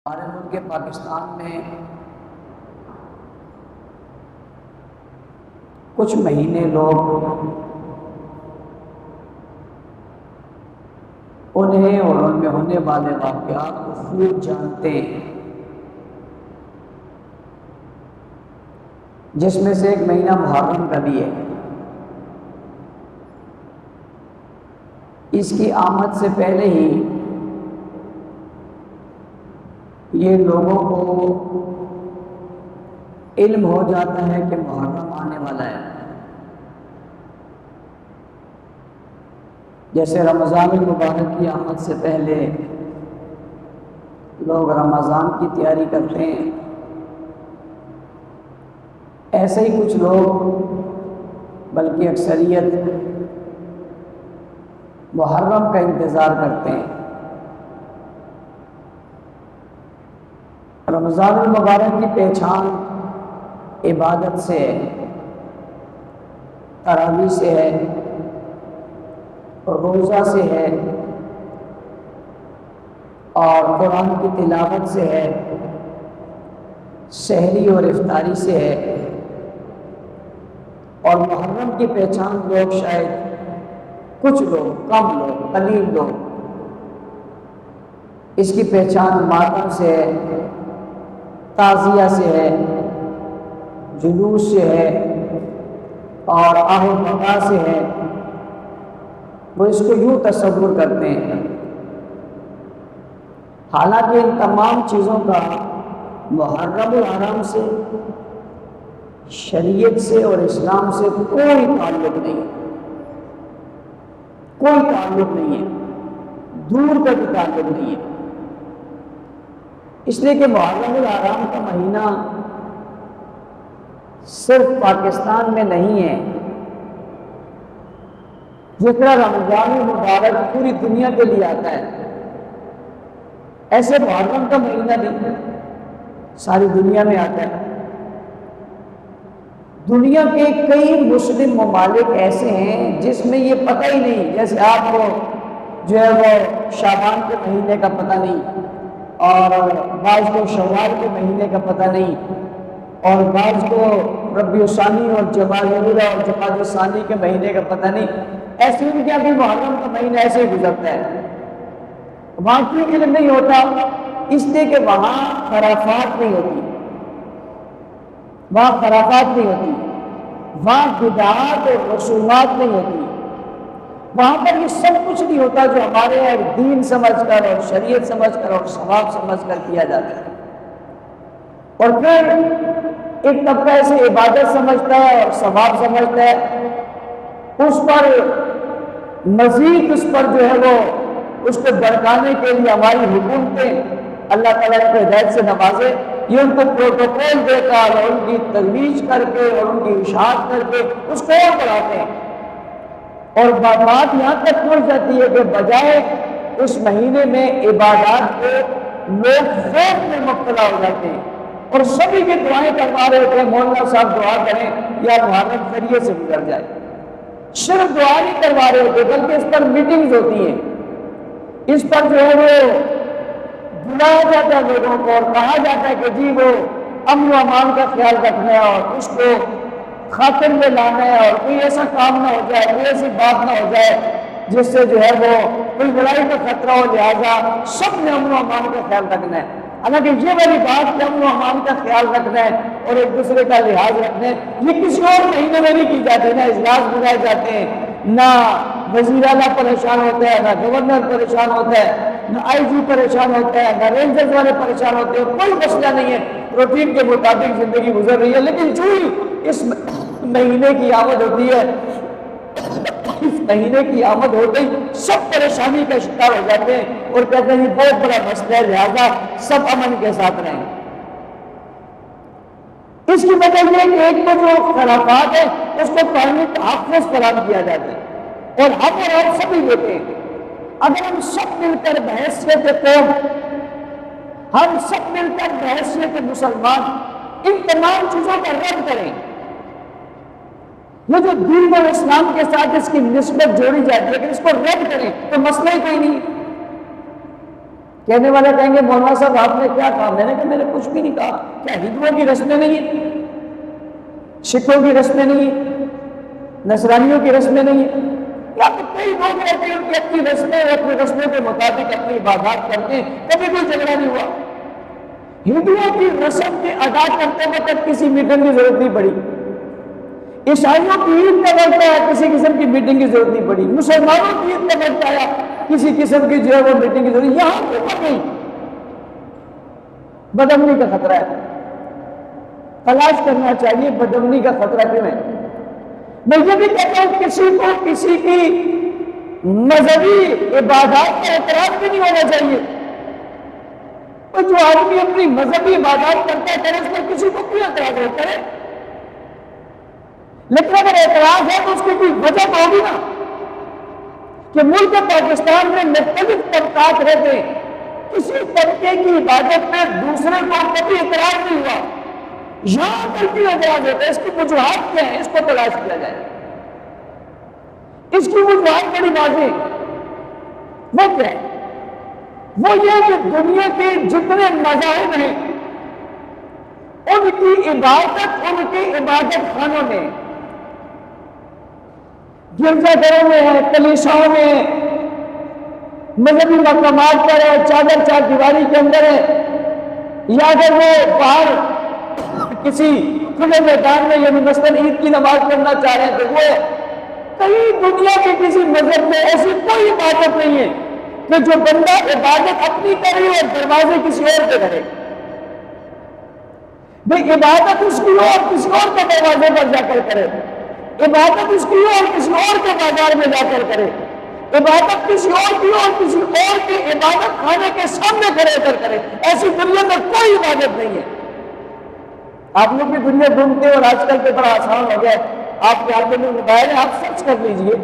ہمارے ملک پاکستان میں کچھ مہینے لوگ انہیں اور ان میں ہونے والے واقعات کو خوب جانتے ہیں، جس میں سے ایک مہینہ محرم کا بھی ہے۔ اس کی آمد سے پہلے ہی یہ لوگوں کو علم ہو جاتا ہے کہ محرم آنے والا ہے۔ جیسے رمضان المبارک کی آمد سے پہلے لوگ رمضان کی تیاری کرتے ہیں، ایسے ہی کچھ لوگ بلکہ اکثریت محرم کا انتظار کرتے ہیں۔ رمضان المبارک کی پہچان عبادت سے ہے، تراویح سے ہے، روزہ سے ہے اور قرآن کی تلاوت سے ہے، سحری اور افطاری سے ہے۔ اور محرم کی پہچان لوگ شاید کچھ لوگ، کم لوگ، قلیل لوگ، اس کی پہچان ماتم سے ہے، تعزیہ سے ہے، جلوس سے ہے اور آہ و بقا سے ہے۔ وہ اس کو یوں تصور کرتے ہیں، حالانکہ ان تمام چیزوں کا محرم الحرام سے، شریعت سے اور اسلام سے کوئی تعلق نہیں، کوئی تعلق نہیں ہے، دور کا بھی تعلق نہیں ہے۔ اس لیے کہ محرم الحرام کا مہینہ صرف پاکستان میں نہیں ہے، جس طرح رمضان المبارک پوری دنیا کے لیے آتا ہے، ایسے محرم کا مہینہ بھی ساری دنیا میں آتا ہے۔ دنیا کے کئی مسلم ممالک ایسے ہیں جس میں یہ پتہ ہی نہیں، جیسے آپ کو جو ہے وہ شعبان کے مہینے کا پتہ نہیں، اور بعض کو شوال کے مہینے کا پتہ نہیں، اور بعض کو ربیع الثانی اور جمادی الاولیٰ اور جمادی الثانی کے مہینے کا پتہ نہیں۔ ایسے ان کے ابھی محرم کا مہینہ ایسے ہی گزرتا ہے۔ وہاں کیوں علم نہیں ہوتا؟ اس لیے کہ وہاں خرافات نہیں ہوتی، وہاں خرافات نہیں ہوتی، وہاں بدعات اور رسومات نہیں ہوتی، وہاں پر یہ سب کچھ نہیں ہوتا جو ہمارے یہاں دین سمجھ کر اور شریعت سمجھ کر اور ثواب سمجھ کر کیا جاتا ہے۔ اور پھر ایک طبقہ ایسے عبادت سمجھتا ہے اور ثواب سمجھتا ہے، اس پر مزید اس پر جو ہے وہ اس کو بڑھانے کے لیے ہماری حکومتیں، اللہ تعالیٰ کو ہدایت سے نوازے، یہ ان کو پروٹوکول دے کر اور ان کی ترویج کر کے اور ان کی اشاعت کر کے اس کو اور بڑھاتے ہیں۔ اور بات یہاں تک پہنچ جاتی ہے کہ بجائے اس مہینے میں عبادات کو لوگ خوف میں مبتلا ہو جاتے ہیں اور سبھی کی دعائیں کروا رہے ہوتے ہیں، مولانا صاحب دعا کریں یا محرم ذریعے سے گزر جائے۔ صرف دعا نہیں کروا رہے ہوتے بلکہ اس پر میٹنگز ہوتی ہیں، اس پر جو ہے وہ بلایا جاتا ہے لوگوں کو اور کہا جاتا ہے کہ جی وہ امن و امان کا خیال رکھنا ہے اور اس کو خاطر میں لانا ہے، اور کوئی ایسا کام نہ ہو جائے، کوئی ایسی بات نہ ہو جائے جس سے جو ہے وہ کوئی لڑائی کا خطرہ ہو، لہٰذا سب نے امن و امان کا خیال رکھنا ہے۔ حالانکہ یہ والی بات کہ امن و امان کا خیال رکھنا ہے اور ایک دوسرے کا لحاظ رکھنا ہے، یہ کسی اور مہینے میں نہیں کی جاتی، نہ اجلاس بلائے جاتے ہیں، نہ وزیر اعلیٰ پریشان ہوتا ہے، نہ گورنر پریشان ہوتا ہے، نہ آئی جی پریشان ہوتا ہے، نہ رینجرز والے پریشان ہوتے ہیں، کوئی مسئلہ نہیں ہے، روٹین کے مطابق زندگی گزر رہی ہے۔ لیکن جو ہی اس مہینے کی آمد ہوتی ہے، اس مہینے کی آمد ہوتے ہی سب پریشانی کا شکار ہو جاتے ہیں اور کہتے ہیں یہ بہت بڑا مسئلہ ہے، لہٰذا سب امن کے ساتھ رہیں۔ اس کی وجہ یہ کہ ایک تو جو خرافات ہے اس کو قانونی تحفظ فراہم کیا جاتا ہے اور ہم اور آپ سبھی لیتے ہیں۔ اگر ہم سب مل کر بحیثیت قوم، ہم سب مل کر بحیثیت مسلمان ان تمام چیزوں کا رد کریں، یہ جو دین اور اسلام کے ساتھ اس کی نسبت جوڑی جاتی ہے، اگر اس کو رد کریں تو مسئلہ ہی کوئی نہیں، کہنے والے کہیں گے مولانا صاحب آپ نے کیا کہا؟ میں نے کہا میں نے کچھ بھی نہیں کہا. کیا ہندوؤں کی رسمیں نہیں، سکھوں کی رسمیں نہیں، نصرانیوں کی رسمیں نہیں؟ یا تو کئی لوگ رہتے ہیں ان کی اپنی رسمیں، اپنی رسموں کے مطابق اپنی عبادات کرتے ہیں، کبھی کوئی جھگڑا نہیں ہوا. ہندوؤں کی رسم کے ادا کرتے وقت کسی میٹنگ کی ضرورت نہیں پڑی. عیسائیوں کی عید کا وقت آیا، کسی قسم کی میٹنگ کی ضرورت نہیں پڑی. مسلمانوں کی عید کا وقت آیا، کسی قسم کی جو ہے وہ میٹنگ کی ضرورت. یہاں پر نہیں. بدامنی کا خطرہ ہے. تلاش کرنا چاہیے بدامنی کا خطرہ کیوں ہے. میں یہ بھی کہتا ہوں کسی کو کسی کی مذہبی عبادات کا اعتراض بھی نہیں ہونا چاہیے. اور جو آدمی اپنی مذہبی عبادات کرتا ہے اس پر کسی کو کیوں اعتراض ہوتا ہے؟ لیکن اگر اعتراض ہے تو اس کی کوئی وجہ تو ہوگی نا. کہ ملک پاکستان میں مختلف طبقات رہتے ہیں، کسی طبقے کی عبادت میں دوسرے کو کبھی اعتراض نہیں ہوا. یہاں پر کیوں اعتراض ہوتا ہے؟ اس کی وجوہات کیا ہیں؟ اس کو تلاش کیا جائے. اس کی وجوہات بڑی واضح. وہ کیا ہے؟ وہ یہ کہ دنیا کے جتنے مذاہب ہیں ان کی عبادت خانوں میں، گرجا گھروں میں ہے، کلیساؤں میں، مذہبی مقامات پر ہے، چادر چار دیواری کے اندر ہے، یا اگر وہ باہر کسی کھلے میدان میں یعنی مثلاً عید کی نماز پڑھنا چاہ رہے ہیں تو وہ ہے. کہیں دنیا کے کسی مذہب میں ایسی کوئی عبادت نہیں ہے کہ جو بندہ عبادت اپنی کرے اور دروازے کسی اور پہ کرے. بھئی عبادت اس کی اور کسی اور کے دروازے پر جا کر کرے، عبادت اس کی اور کسی اور کے بازار میں جا کر کرے، عبادت کسی اور کی اور کسی اور کے عبادت خانے کے سامنے کھڑے کر کرے. ایسی دنیا میں کوئی عبادت نہیں ہے. آپ لوگ بھی دنیا گھومتے ہیں اور آج کل کے بڑا آسان ہو گیا ہے، آپ کے ہاتھ میں موبائل ہے، آپ سرچ کر لیجئے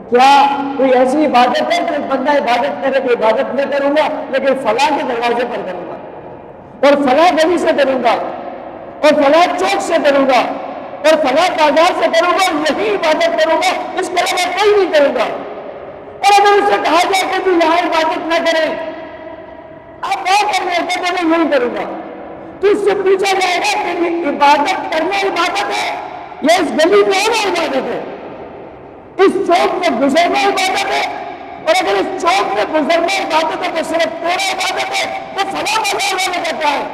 کیا کوئی ایسی عبادت ہے کہ بندہ عبادت کرے کہ عبادت میں کروں گا لیکن فلاں کے دروازے پر کروں گا اور فلاں گلی سے کروں گا اور فلاں چوک سے کروں گا اور فلاں بازار سے کروں گا، یہی عبادت کروں گا، اس کے علاوہ کوئی نہیں کروں گا. اور اگر اسے کہا جائے کہ تو یہاں عبادت نہ کرے، آپ کیا کرنے ہوتے ہیں؟ میں یہی کروں گا. تو اس سے پوچھا جائے گا کہ یہ عبادت کرنا عبادت ہے یا اس گلی میں آنا عبادت ہے، اس چوک میں گزرنا عبادت ہے؟ اور اگر اس چوک میں گزرنا عبادت ہے تو صرف تیرا عبادت ہے تو فلاں بازار والے کہتا ہے.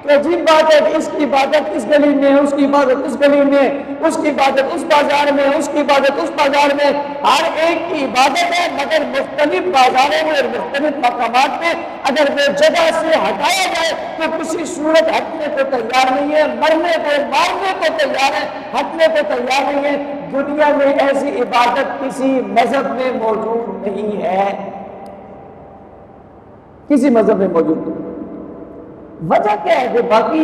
تو عجیب بات ہے کہ اس کی عبادت اس گلی میں، اس کی عبادت اس گلی میں، اس کی عبادت اس بازار میں، اس کی عبادت اس بازار میں. ہر ایک کی عبادت ہے مگر مختلف بازاروں میں اور مختلف مقامات میں اگر وہ جگہ سے ہٹایا جائے تو کسی صورت ہٹنے کو تیار نہیں ہے، مرنے کو مارنے کو تیار ہے، ہٹنے کو تیار نہیں ہے. دنیا میں ایسی عبادت کسی مذہب میں موجود نہیں ہے، کسی مذہب میں موجود نہیں. وجہ کیا ہے کہ باقی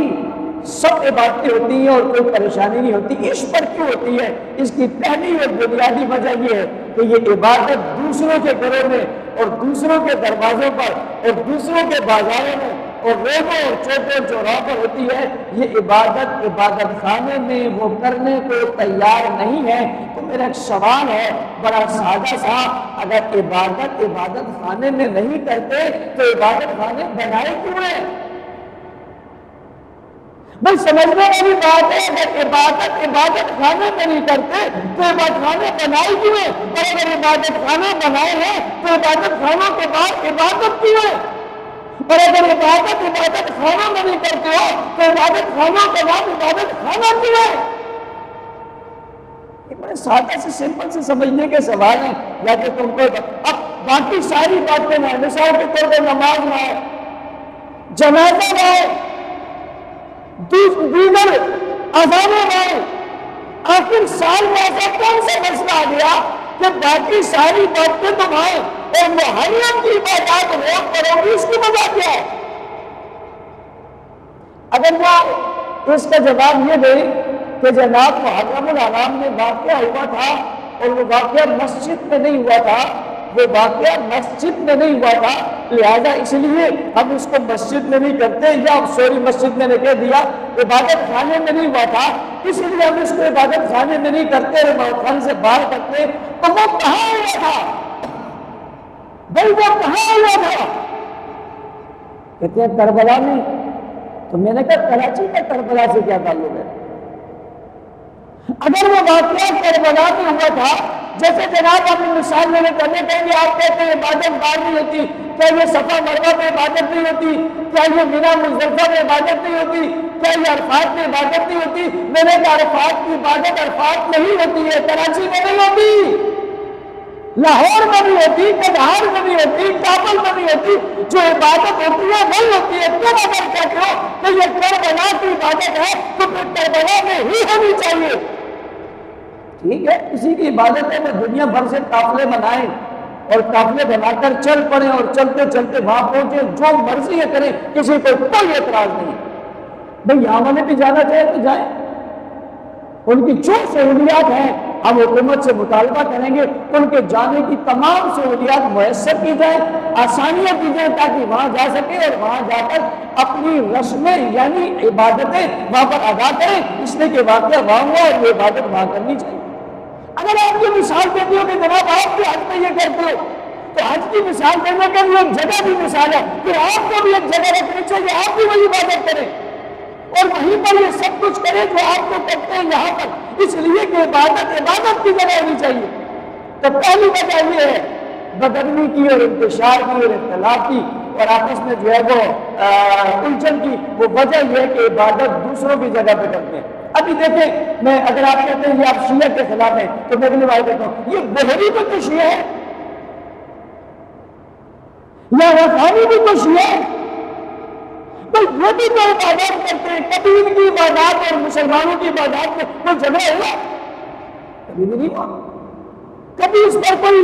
سب عبادتیں ہوتی ہیں اور کوئی پریشانی نہیں ہوتی، اس پر کیوں ہوتی ہے؟ اس کی پہلی اور بنیادی وجہ یہ ہے کہ یہ عبادت دوسروں کے گھروں میں اور دوسروں کے دروازوں پر اور دوسروں کے بازاروں میں اور روڈوں اور چوکوں چوراہوں پر ہوتی ہے. یہ عبادت خانے میں وہ کرنے کو تیار نہیں ہے. تو میرا ایک سوال ہے بڑا سادہ سا، اگر عبادت خانے میں نہیں کرتے تو عبادت خانے بنائے کیوں ہیں؟ بھائی سمجھنے والی بات ہے، اگر عبادت خانے میں نہیں کرتے تو عبادت خانے بنائے کیوں ہیں؟ اور اگر عبادت خانے بنائے ہیں تو عبادت خانوں کے بعد عبادت کیوں ہے؟ اور اگر عبادت خانوں میں نہیں کرتے ہو تو عبادت خانوں کے بعد عبادت خانہ کیوں ہے؟ یہ بڑے سادہ سے سمپل سے سمجھنے کے سوال ہیں. یا کہ تم کو اب باقی ساری باتیں نہ، مثال کے طور پر نماز نہ ہے، جنازہ نہ ہے، دیگر اذانیں نہ ہے، آخر سال میں ایسا کون سا مسئلہ آ گیا کہ باقی ساری باتیں تم آئے اور محرم کی عبادات روک کرو گی؟ اس کی وجہ کیا ہے؟ اگر وہ اس کا جواب یہ دے کہ جناب محرم الحرام میں واقعہ ہوا تھا اور وہ واقعہ مسجد میں نہیں ہوا تھا، لہذا اس لیے ہم اس کو مسجد میں نہیں کرتے، یا مسجد میں نے کہہ دیا عبادت خانے میں نہیں ہوا تھا اس لیے ہم اس کو عبادت خانے میں نہیں کرتے، عبادت خانے سے باہر کرتے. تو وہ کہاں ہوا تھا بھائی؟ وہ کہاں ہوا تھا؟ کہتے ہیں کربلا میں، تو میں نے کہا کراچی کا کربلا سے کیا تعلق ہے؟ اگر وہ واقعہ کربلا میں ہوا تھا، جیسے جناب اپنی مثال میں نے کرنے کہیں گے آپ کہتے ہیں عبادت بار نہیں ہوتی، کیا یہ صفا مروا میں عبادت نہیں ہوتی؟ کیا یہ مینا مزدلفہ میں عبادت نہیں ہوتی؟ کیا یہ عرفات میں عبادت نہیں ہوتی؟ میں نے کہا عرفات کی عبادت عرفات میں ہی ہوتی ہے، کراچی میں نہیں ہوتی، لاہور میں نہیں ہوتی، کندہار میں نہیں ہوتی، کابل میں نہیں ہوتی۔ جو عبادت ہوتی ہے وہی ہوتی ہے۔ تم اگر کہتے ہو کہ یہ کربلا کی عبادت ہے تو پھر کربلا میں ہی ہونی چاہیے۔ ٹھیک ہے، کسی کی عبادت ہے وہ دنیا بھر سے قافلے بنائیں اور قافلے بنا کر چل پڑیں اور چلتے چلتے وہاں پہنچے، جو مرضی ہے کریں، کسی کو کوئی اعتراض نہیں۔ بھئی یہاں والے بھی جانا چاہے تو جائیں، ان کی جو سہولیات ہیں ہم حکومت سے مطالبہ کریں گے ان کے جانے کی تمام سہولیات میسر کی جائیں، آسانیاں دی جائیں تاکہ وہاں جا سکے اور وہاں جا کر اپنی رسمیں یعنی عبادتیں وہاں پر ادا کریں، اس لیے کہ واقعہ وہاں ہوا اور یہ عبادت وہاں کرنی چاہیے۔ اگر آپ یہ مثال دیتے ہو کہ جناب آپ بھی حج میں یہ کرتے ہو تو حج کی مثال دینے کے لیے ایک جگہ بھی مثال ہے، پھر آپ کو بھی ایک جگہ رکھنی چاہیے، آپ بھی وہی عبادت کریں اور وہیں پر یہ سب کچھ کریں جو آپ کو کرتے ہیں یہاں پر، اس لیے کہ عبادت کی جگہ ہونی چاہیے۔ تو پہلی وجہ یہ ہے بدنی کی اور انتشار کی اور اختلاف کی اور آپس میں جو ہے وہ الجھن کی، وہ وجہ یہ ہے کہ عبادت دوسروں کی جگہ پہ کرتے ہیں۔ ابھی دیکھیں، میں اگر آپ کہتے ہیں یہ آپ شیعہ کے خلاف ہیں تو میں اگلی بات کہتا ہوں یہ بحری بھی تو شیعہ ہے یا رفانی بھی تو شیعہ ہے، تو یہ بھی تو عبادات کرتے ہیں۔ کبھی ان کی عبادات اور مسلمانوں کی عبادات میں کوئی جھگڑا ہوا؟ کبھی نہیں ہوا۔ کبھی اس پر کوئی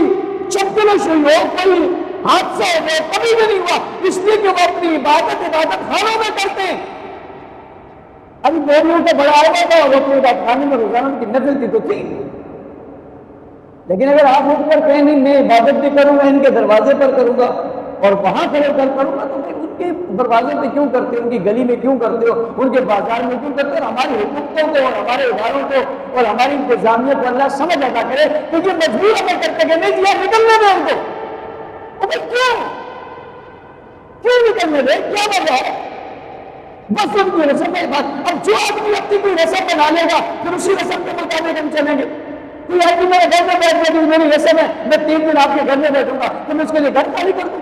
چکلش ہوئی ہو، کوئی حادثہ ہو گیا، کبھی بھی نہیں ہوا، اس لیے کہ وہ اپنی عبادت خانوں میں کرتے ہیں۔ ابھی میریوں کا بڑا آئے تھا اور اپنی عبادت خانے میں روزانہ کی نفل کی تو تھی، لیکن اگر آپ اٹھ کر کہیں نہیں میں عبادت بھی کروں گا ان کے دروازے پر کروں گا اور وہاں کھڑے کر کروں گا، تو ان کے دروازے پہ کیوں کرتے ہو، ان کی گلی میں کیوں کرتے ہو، ان کے بازار میں کیوں کرتے ہو؟ ہماری حکومتوں کو اور ہمارے اداروں کو اور ہماری انتظامیہ کو اللہ سمجھ ادا کرے کہ یہ مجبور عمل کرتے کہ نہیں جی نکلنے دیں ان کو، کیوں نکلنے دیں؟ کیا وجہ ہے؟ بس ان کی رسم ہے بات۔ اب جو آدمی اپنی کوئی رسم بنا لے گا پھر اسی رسم کے مطابق ہم چلیں گے۔ کوئی آدمی میرے گھر میں بیٹھ گیا، میری رسم ہے میں 3 دن آپ کے گھر میں بیٹھوں گا تو میں اس کے لیے گھر خالی کر دوں۔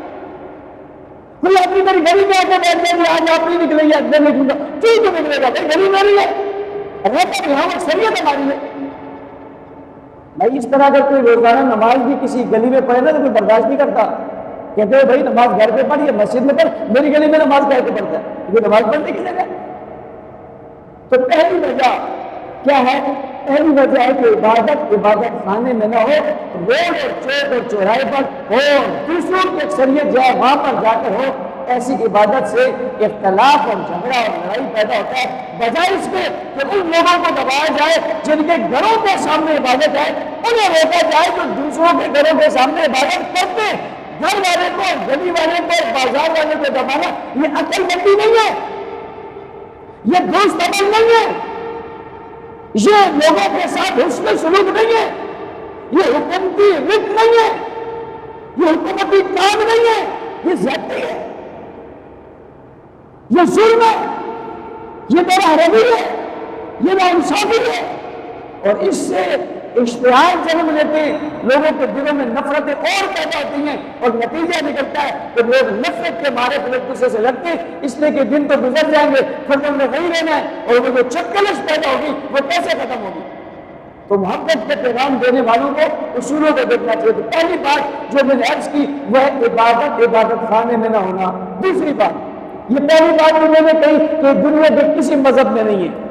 کوئی آدمی میری گلی میں آ کے بیٹھ گیا آج آپ نہیں نکلیں گے میں نکلوں گا، کیوں تو نکلے گا؟ بھائی گلی میری ہے، رہتا بھی ہاں شریعت ہماری ہے۔ بھائی اس طرح اگر کوئی روزانہ نماز بھی کسی گلی میں پڑھے نا تو کوئی برداشت نہیں کرتا، کہتے ہیں بھائی نماز گھر پہ پڑھ یا مسجد میں پڑھ، میری گلی میں نماز کہہ کے پڑھتا ہے، یہ نماز پڑھنے کی جگہ۔ تو پہلی وجہ کیا ہے؟ پہلی وجہ ہے کہ عبادت خانے میں نہ ہو، روڈ اور چوک اور چوراہے پر ہو، دوسروں کی اکثریت جو ہے وہاں پر جا کر ہو۔ ایسی عبادت سے اختلاف اور جھگڑا اور لڑائی پیدا ہوتا ہے، بجائے اس کے کہ ان لوگوں کو دبایا جائے جن کے گھروں کے سامنے عبادت ہے، انہیں روکا جائے جو دوسروں کے گھروں کے سامنے عبادت کرتے ہیں۔ گھر والے کو، گلی والے کو، بازار والے کو دبانا یہ عقل مندی نہیں ہے، یہ درست عمل نہیں ہے، یہ لوگوں کے ساتھ حسن سلوک نہیں ہے، یہ حکومتی رٹ نہیں ہے، یہ حکومتی کام نہیں ہے، یہ زیادتی ہے، یہ ظلم ہے، یہ بے رحمی ہے، یہ ناانصافی ہے، اور اس سے اشتعال جنم لیتے لوگوں کے دلوں میں نفرتیں اور پیدا ہوتی ہیں اور نتیجہ نکلتا ہے کہ لوگ نفرت کے مارے ایک دوسرے سے لڑتے ہیں، اس لیے کہ دن تو گزر جائیں گے پھر انہوں نے وہی رہنا ہے اور وہ جو چکلش پیدا ہوگی وہ کیسے ختم ہوگی؟ تو محبت کے پیغام دینے والوں کو اصولوں کو دیکھنا چاہیے۔ تو پہلی بات جو میں نے عرض کی وہ ہے عبادت خانے میں نہ ہونا۔ دوسری بات، یہ پہلی بات جو میں نے کہی کہ دنیا کے کسی مذہب میں نہیں ہے،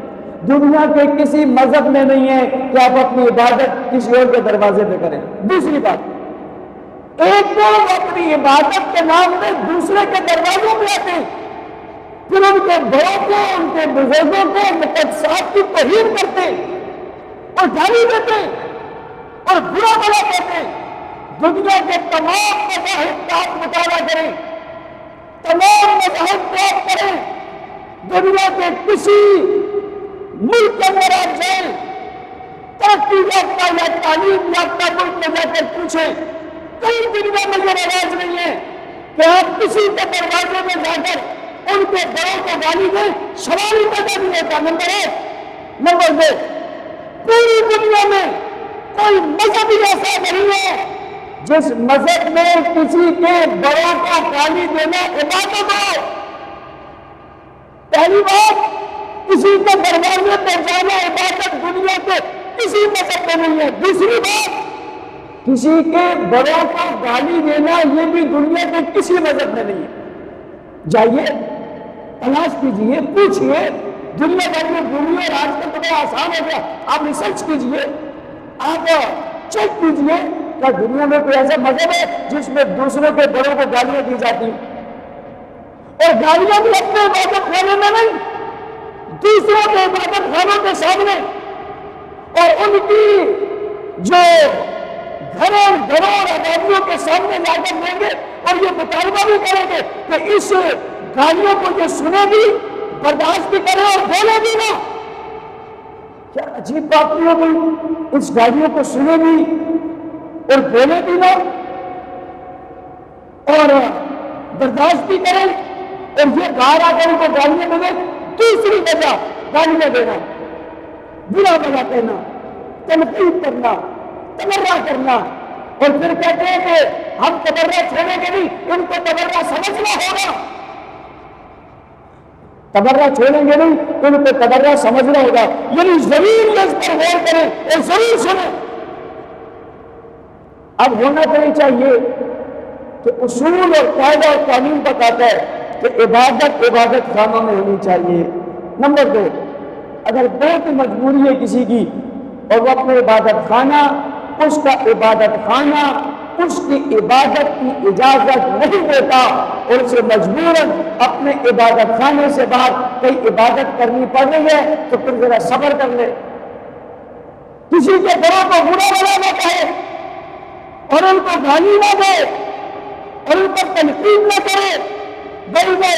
دنیا کے کسی مذہب میں نہیں ہے کہ آپ اپنی عبادت کسی اور کے دروازے پہ کریں۔ دوسری بات، ایک تو اپنی عبادت کے نام میں دوسرے کے دروازوں پہ آتے ہیں، پھر ان کے بڑوں کو، ان کے بزرگوں کو مقدسات کی توہین کرتے اور گالی دیتے اور برا بھلا کہتے۔ دنیا کے تمام مذاہب کا آپ مطالعہ کریں، تمام مذاہب کو آپ کریں، دنیا کے کسی ملک کے اندر آپ جائیں، ترقی یافتہ یا تعلیم یافتہ ملک میں جا کر پوچھیں، کئی دنیا میں یہ رواج نہیں ہے کہ آپ کسی کے دروازے میں جا کر ان کے بڑوں کو گالی دیں، سوال ہی پیدا نہیں ہوتا۔ نمبر 1۔ نمبر 2، پوری دنیا میں کوئی مذہب ہی ایسا نہیں ہے جس مذہب میں کسی کے بڑوں کو گالی دینا عبادت ہو۔ پہلی بات، کسی کے دروازے پہ جانا عبادت دنیا کے کسی مذہب میں نہیں ہے۔ دوسری بات، کسی کے بڑوں کو گالی دینا یہ بھی دنیا کے کسی مذہب میں نہیں ہے۔ جائیے تلاش کیجئے، پوچھئے، دنیا بھر میں گھومیے، اور آج کل تو بڑا آسان ہو گیا، آپ ریسرچ کیجئے، آپ چیک کیجئے کہ دنیا میں کوئی ایسا مذہب ہے جس میں دوسروں کے بڑوں کو گالیاں دی جاتی، اور گالیاں بھی اپنے عبادت خانے میں نہیں، دوسروں کے عبادت خانوں کے سامنے، اور ان کی جو گھروں اور آبادیوں کے سامنے لا کر دیں گے، اور یہ مطالبہ بھی کریں گے کہ اس گالیوں کو جو سنے بھی، برداشت بھی کرے اور بولے بھی نہ۔ کیا عجیب بات نہیں ہو گئی؟ اس گالیوں کو سنے بھی اور بولے بھی نہ اور برداشت بھی کریں، اور یہ باہر آ کر ان کو گالیاں دیں۔ دوسری وجہ گالیاں دینا، برا بھلا کہنا، تنقید کرنا، تبرہ کرنا، اور پھر کہتے ہیں کہ ہم تبرہ چھوڑیں گے نہیں، ان کو تبرہ سمجھنا ہوگا۔ تبرہ چھوڑیں گے نہیں، ان کو تبرہ سمجھنا ہوگا، یعنی ضرور اس پر غور کریں اور ضرور سنیں۔ اب ہونا چاہیے کہ اصول اور قاعدہ اور قانون بتاتا ہے کہ عبادت خانوں میں ہونی چاہیے۔ نمبر 2، اگر بہت مجبوری ہے کسی کی اور وہ اپنے عبادت خانہ، اس کا عبادت خانہ اس کی عبادت کی اجازت نہیں دیتا اور اسے مجبوراً اپنے عبادت خانے سے باہر کئی عبادت کرنی پڑ رہی ہے، تو پھر ذرا صبر کر لے، کسی کے بڑوں کو برا بھلا نہ کہے، اور ان کو گالی نہ دے، اور ان پر تنقید نہ کرے، بلکہ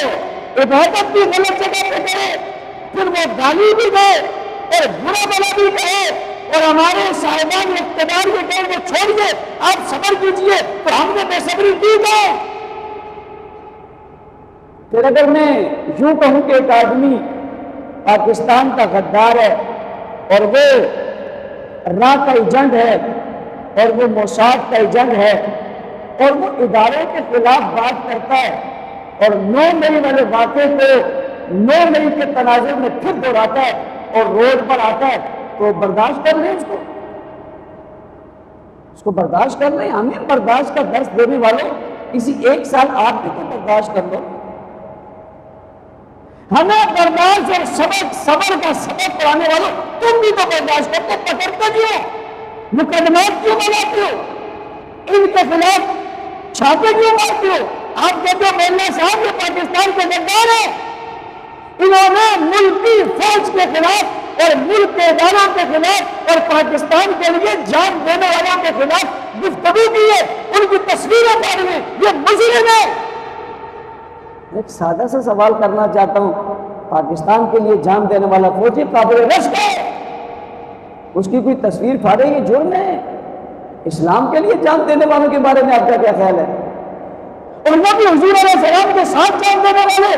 عبادت بھی غلط جگہ پہ کرے، پھر وہ گالی بھی دے اور برا بھلا بھی کہے، اور ہمارے صاحبان اقتدار کے کہیں کہ چھوڑیے، آپ صبر کیجئے، تو ہم نے بے صبری کی ہے۔ پھر اگر میں یوں کہوں کہ ایک آدمی پاکستان کا غدار ہے، اور وہ راہ کا ایجنٹ ہے، اور وہ موساد کا ایجنٹ ہے، اور وہ ادارے کے خلاف بات کرتا ہے، اور 9 مئی والے واقعے کو 9 مئی کے تناظر میں پھر دہراتا ہے اور روڈ پر آتا ہے، تو برداشت کر لیں، اس کو برداشت کر لیں۔ ہمیں برداشت کا درس دینے والوں، اسی 1 سال آپ بھی تو برداشت کر لو۔ ہمیں برداشت اور صبر کا سبق پڑھانے والوں، تم بھی تو برداشت کرتے، پکڑتے کیوں، مقدمات کیوں بناتے ہو، ان کے خلاف چھاپے کیوں مارتے ہو؟ آپ کہتے ہو مولانا صاحب یہ پاکستان کے غدار ہیں، انہوں نے ملکی فوج کے خلاف اور ملک کے اداروں کے خلاف اور پاکستان کے لیے جان دینے والوں کے خلاف گفتگو کی ہے، ان کی تصویریں پاڑی ہیں، یہ مجرم ہے۔ ایک سادہ سا سوال کرنا چاہتا ہوں، پاکستان کے لیے جان دینے والا فوجی قابل رشک ہے، اس کی کوئی تصویر پھاڑے، یہ جرم ہے۔ اسلام کے لیے جان دینے والوں کے بارے میں آپ کا کیا خیال ہے؟ اور وہ بھی حضور علیہ السلام کے ساتھ جان دینے والے،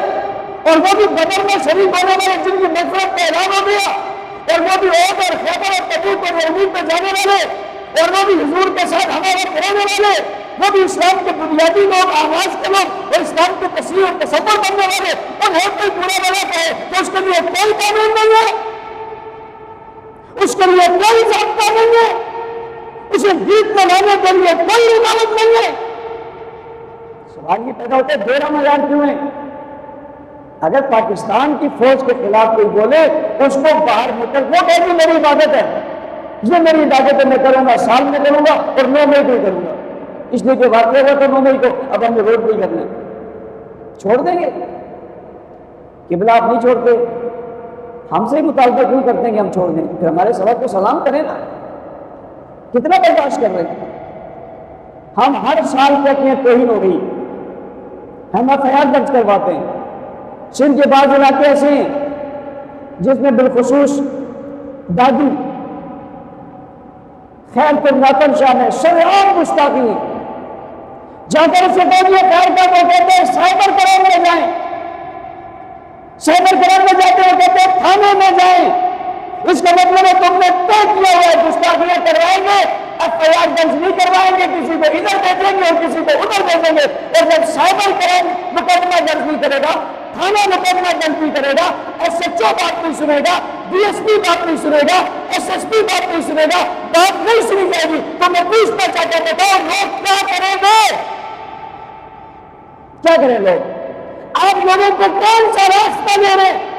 اور وہ بھی بدر میں شریک ہونے والے جن کی نفرت کا اعلان ہو گیا، اور وہ بھی عہد اور خیبر اور تبوک اور یرموک پہ جانے والے، اور وہ بھی حضور کے ساتھ ہمارے کرانے والے، وہ بھی اسلام کے بنیادی لوگ، آغاز کے لوگ، اور اسلام کے تصویر اور تصور کرنے والے، اور وہ کوئی برا بھلا کہے تو اس کے لیے کوئی قانون نہیں ہے، اس کے لیے کوئی ضابطہ نہیں ہے، اسے جیت میں لانے کے لیے کوئی عدالت نہیں ہے۔ سوال یہ پیدا ہوتا ہے دیرہ مزار کیوں ہے؟ اگر پاکستان کی فوج کے خلاف کوئی بولے اس کو باہر نکل، وہ کہتی میری عبادت ہے، یہ میری عبادت ہے، میں کروں گا، سال میں کروں گا اور 9 مئی کو کروں گا، اس لیے کہ واقعہ ہوا تو 9 مئی کو، اب ہمیں روڈ نہیں کرنا، چھوڑ دیں گے؟ قبلہ آپ نہیں چھوڑتے، ہم سے مطالبہ کیوں کرتے ہیں کہ ہم چھوڑ دیں؟ پھر ہمارے سبق کو سلام کریں نا، کتنا برداشت کر رہے ہیں؟ ہم ہر سال کہتے ہیں توہین ہو گئی، ہم FIR درج کرواتے ہیں۔ سندھ کے بعض علاقے ایسے ہیں جس میں بالخصوص دادو خیر پور ناتن شاہ میں سرعام گستاخی ہے، جا کر اسے کہہ دیا خیر کا وہ کہتے ہیں سائبر کرائم میں جائیں، سائبر کرائم میں جاتے ہیں کہتے ہیں تھانے میں جائیں. اس کا مطلب ہے تم نے طے کیا ہوا ہے گستاخیاں کروائیں گے، FIR درج نہیں کروائیں گے، کسی کو ادھر دے دیں گے اور کسی کو ادھر دے دیں گے. اور جب سائبر کرائم مقدمہ درج نہیں کرے گا، تھانہ مقدمہ درج نہیں کرے گا، SHO بات نہیں سنے گا، DSP بات نہیں سنے گا، SSP بات نہیں سنے گا، بات نہیں سنی جائے گی، تو میں پوچھنا چاہتا ہوں بتاؤ لوگ کیا کریں گے؟ کیا کریں لوگ؟ آپ لوگوں کو کون سا راستہ دے رہے ہیں؟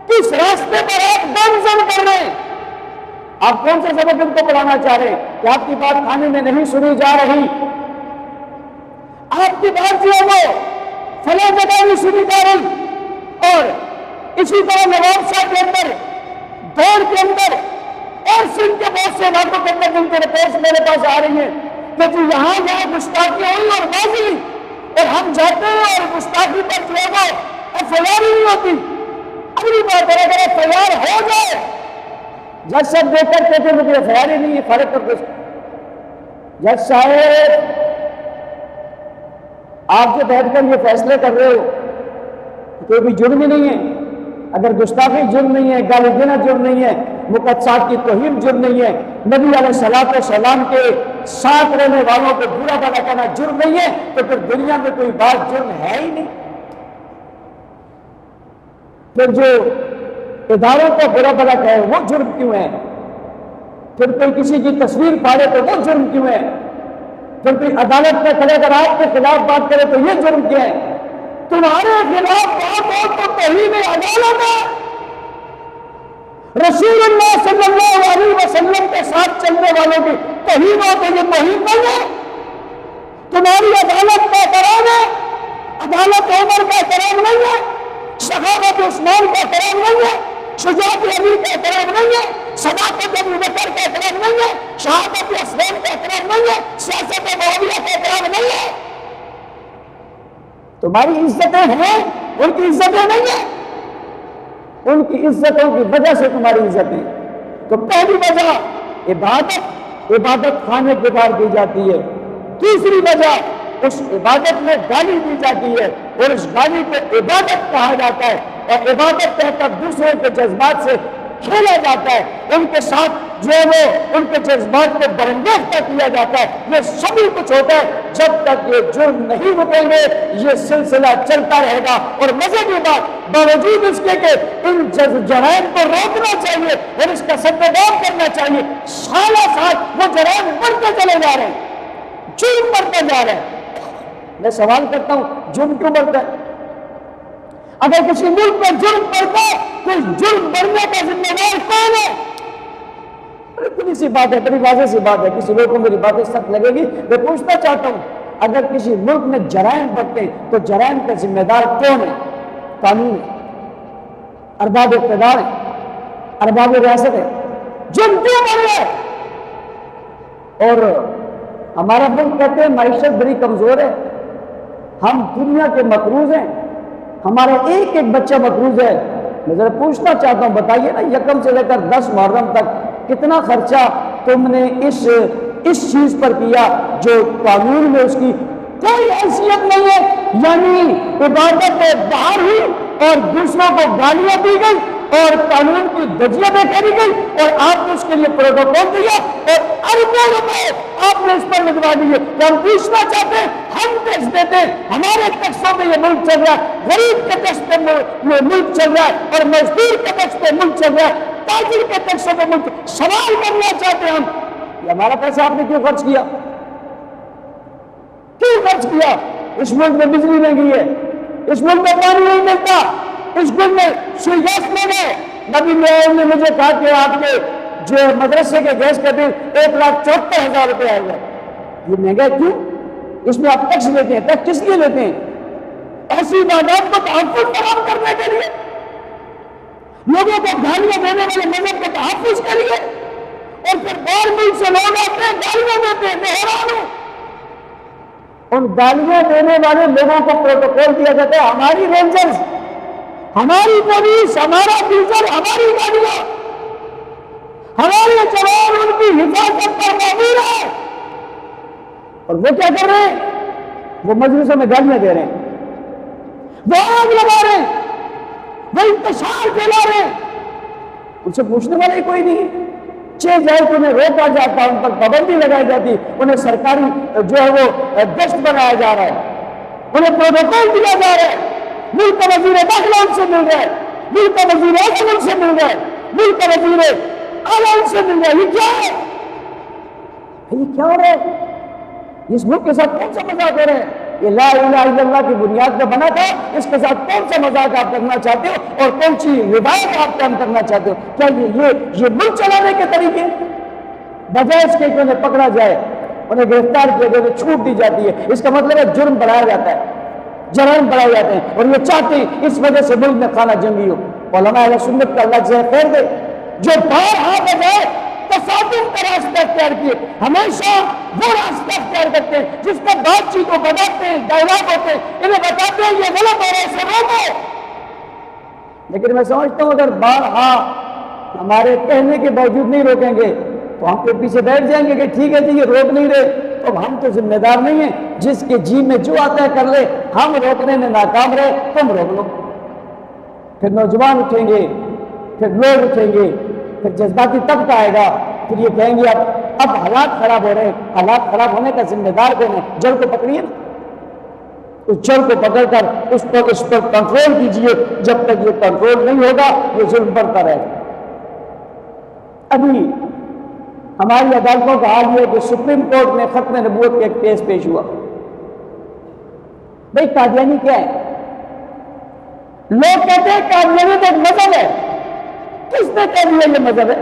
کس راستے پر آپ گامزن کر رہے ہیں؟ آپ کون سے سبق ان کو پڑھانا چاہ رہے ہیں کہ آپ کی بات تھانے میں نہیں سنی جا رہی، آپ کی بات جو ہے وہ فلاں جگہ نہیں سنی جا رہی؟ اور اسی طرح نواب شاہ کے اندر، دور کے اندر اور سندھ کے بہت سے علاقوں کے اندر جن کے رپورٹس میرے پاس آ رہی ہیں کہ جو یہاں گستاخیاں ہوئی اور بازی، اور ہم جاتے ہیں اور گستاخی پر جو ہے وہ FIR ہی نہیں ہوتی. اگلی بات ہے اگر FIR ہو جائے، جج صاحب دیکھ کر کہتے ہیں مجھے FIR ہی نہیں ہے، فرق کر کچھ. جج صاحب آپ جو بیٹھ کر یہ فیصلے کر رہے ہو کوئی بھی جرم ہی نہیں ہے. اگر گستاخی جرم نہیں ہے، گالی دینا جرم نہیں ہے، مقدسات کی توہین جرم نہیں ہے، نبی علیہ الصلوۃ والسلام کے ساتھ رہنے والوں کو برا بھلا کہنا جرم نہیں ہے، تو پھر دنیا میں کوئی بات جرم ہے ہی نہیں. پھر جو اداروں کو برا بھلا کہے وہ جرم کیوں ہے؟ پھر کوئی کسی کی تصویر پھاڑے تو وہ جرم کیوں ہے؟ پھر کوئی عدالت میں کھڑے کر آپ کے خلاف بات کرے تو یہ جرم کیا ہے؟ تمہارے خلاف بات ہو تو توہین عدالت ہے. رسول اللہ صلی اللہ علیہ وسلم کے ساتھ چلنے والوں کی توہین ہو تو یہ توہین نہیں ہے. تمہاری عدالت کا احترام ہے، عدالت عمر کا احترام نہیں ہے، سخاوت عثمان کا احترام نہیں ہے، شجاعت علی کا احترام نہیں ہے، صداقت ابو بکر کا احترام نہیں ہے، شہادت عثمان کا احترام نہیں ہے، سیاست معاویہ کا احترام نہیں ہے. تمہاری عزتیں ہیں، ان کی عزتیں نہیں ہیں. ان کی عزتوں کی وجہ سے تمہاری عزتیں. تو پہلی وجہ عبادت خانے کے باہر دی جاتی ہے. تیسری وجہ اس عبادت میں گالی دی جاتی ہے اور اس گالی کو عبادت کہا جاتا ہے، اور عبادت کہہ کر دوسروں کے جذبات سے کھیلا جاتا ہے، ان کے ساتھ جو ہے وہ ان کے جذبات کو برانگیختہ کیا جاتا ہے. یہ سبھی کچھ ہوتا ہے. جب تک یہ جرم نہیں رکیں گے یہ سلسلہ چلتا رہے گا. اور مزے کی بات، باوجود اس کے کہ ان جرائم کو روکنا چاہیے اور اس کا سدباب کرنا چاہیے، سالہ سال وہ جرائم بڑھتے چلے جا رہے ہیں، جرم بڑھتے جا رہے ہیں. میں سوال کرتا ہوں جرم کیوں بڑھتا ہے؟ اگر کسی ملک میں جرم بڑھتا ہے تو اس جرم بڑھنے کا ذمہ دار کون ہے؟ اتنی سی بات ہے، بڑی واضح سی بات ہے، کسی لوگوں کو میری باتیں سخت لگے گی. میں پوچھنا چاہتا ہوں اگر کسی ملک میں جرائم بڑھتے ہیں تو جرائم کا ذمہ دار کون ہے؟ قانون ہے، ارباب اقتدار ہے، ارباب ریاست ہے. جرم کیوں بڑھ رہا ہے؟ اور ہمارا ملک کہتے ہیں معیشت بڑی کمزور ہے، ہم دنیا کے مقروض ہیں، ہمارا ایک ایک بچہ مقروض ہے. میں ذرا پوچھنا چاہتا ہوں بتائیے نا، یکم سے لے کر 10 محرم تک کتنا خرچہ تم نے اس چیز پر کیا جو قانون میں اس کی کوئی حیثیت نہیں ہے؟ یعنی عبادت باہر ہوئی اور دوسروں کو گالیاں دی گئی اور قانون کی دھجیاں میں کری گئی اور آپ نے اس کے لیے پروٹوکول دیا اور اربوں روپے آپ نے اس پر لگوا دیے. ہم پوچھنا چاہتے ہیں، ہم ٹیکس دیتے ہیں، ہمارے ٹیکسوں میں یہ ملک چل رہا ہے، غریب کے ٹیکس پہ یہ ملک چل رہا ہے اور مزدور کے ٹیکس پہ ملک چل رہا ہے، تاجر کے ٹیکسوں پہ ملک. سوال کرنا چاہتے ہیں ہم، یہ ہمارا پیسہ آپ نے کیوں خرچ کیا؟ کیوں خرچ کیا؟ اس ملک میں بجلی نہیں گئی ہے، اس ملک میں پانی نہیں ملتا، اس ملک میں سوئی گیس نہیں ہے. نبی نے مجھے کہا کہ آپ کے جو مدرسے کے گیس کا بل 1,74,000 روپے آئے گا. یہ مہنگا کیوں؟ اس میں آپ ٹیکس لیتے ہیں. ٹیکس کس لیے لیتے ہیں؟ ایسی عبادات کو تحفظ فراہم کرنے کے لیے، لوگوں کو گالیاں دینے والے مذہب کا تحفظ کریے. اور پھر باہر ملک سے لوگ آتے ہیں گالیاں دیتے ہیں. میں حیران ہوں، ان گالیاں دینے والے لوگوں کو پروٹوکول دیا جاتا ہے، ہماری رینجرز، ہماری پولیس، ہمارا ڈیزل، ہماری گاڑیاں، ہمارے جوان ان کی حفاظت پر مامور ہے. اور وہ کیا کر رہے ہیں؟ وہ مجلسوں میں گالیاں دے رہے ہیں، وہ آگ لگا رہے ہیں، وہ انتشار پھیلا رہے ہیں، ان سے پوچھنے والا ہی کوئی نہیں۔ 6 جائے تو انہیں روکا جاتا، ان پر پابندی لگائی جاتی، انہیں سرکاری جو ہے وہ گشت بنایا جا رہا ہے، انہیں پروٹوکول دیا جا رہا ہے، ملک کا وزیر داخلہ ان سے مل رہا ہے، ملک کا وزیر اعظم ان سے مل رہا ہے، ملک کا وزیر اعلیٰ ان سے مل رہا ہے۔ یہ کیا ہے؟ یہ کیا ہو رہا ہے؟ اس ملک کے ساتھ کون سا مذاق ہو رہا ہے؟ یہ لا الہ الا اللہ کی بنیاد پہ بنا تھا، اس کے ساتھ کون سا مذاق آپ کرنا چاہتے ہو اور کون سی روایت آپ قائم کرنا چاہتے ہو؟ کیا یہ ملک چلانے کے طریقے؟ بجائے اس کے کہ انہیں پکڑا جائے، انہیں گرفتار کیا جائے، انہیں چھوٹ دی جاتی ہے، اس کا مطلب ہے جرم بڑھایا جاتا ہے، جرائم بڑھائے جاتے ہیں، اور یہ چاہتے ہیں اس وجہ سے ملک میں خانہ جنگی ہو۔ علماء اہل سنت کا اللہ جزائے خیر دے، جو بارہا بجائے تصادم کا راستہ اختیار کیے، ہمیشہ وہ راستہ اختیار کرتے ہیں جس پر بات چیت کو بتاتے ہیں، ڈائلاگ ہوتے ہیں، انہیں بتاتے ہیں یہ غلط ہو رہا ہے، اسے روکو۔ لیکن میں سمجھتا ہوں اگر بارہا ہمارے کہنے کے باوجود نہیں روکیں گے تو ہم کے پیچھے بیٹھ جائیں گے کہ ٹھیک ہے جی یہ روک نہیں رہے، تو ہم تو ذمہ دار نہیں ہیں، جس کے جی میں جو آتا ہے کر لے، ہم روکنے میں ناکام رہے، تم روک لو۔ پھر نوجوان اٹھیں گے، پھر لوگ اٹھیں گے، پھر جذباتی طبقہ آئے گا، پھر یہ کہیں گے اب حالات خراب ہو رہے ہیں، حالات خراب ہونے کا ذمہ دار کون ہے؟ جڑ کو پکڑیے نا، اس جڑ کو پکڑ کر اس پر کنٹرول کیجیے، جب تک یہ کنٹرول نہیں ہوگا یہ ظلم بڑھتا رہے گا۔ ابھی ہماری عدالتوں کا حال یہ ہے کہ سپریم کورٹ میں ختم نبوت کا ایک کیس پیش ہوا۔ بھئی قادیانی کیا ہے؟ لوگ کہتے ہیں قادیانیت ایک مذہب ہے۔ کس نے کہہ دیا یہ مذہب ہے؟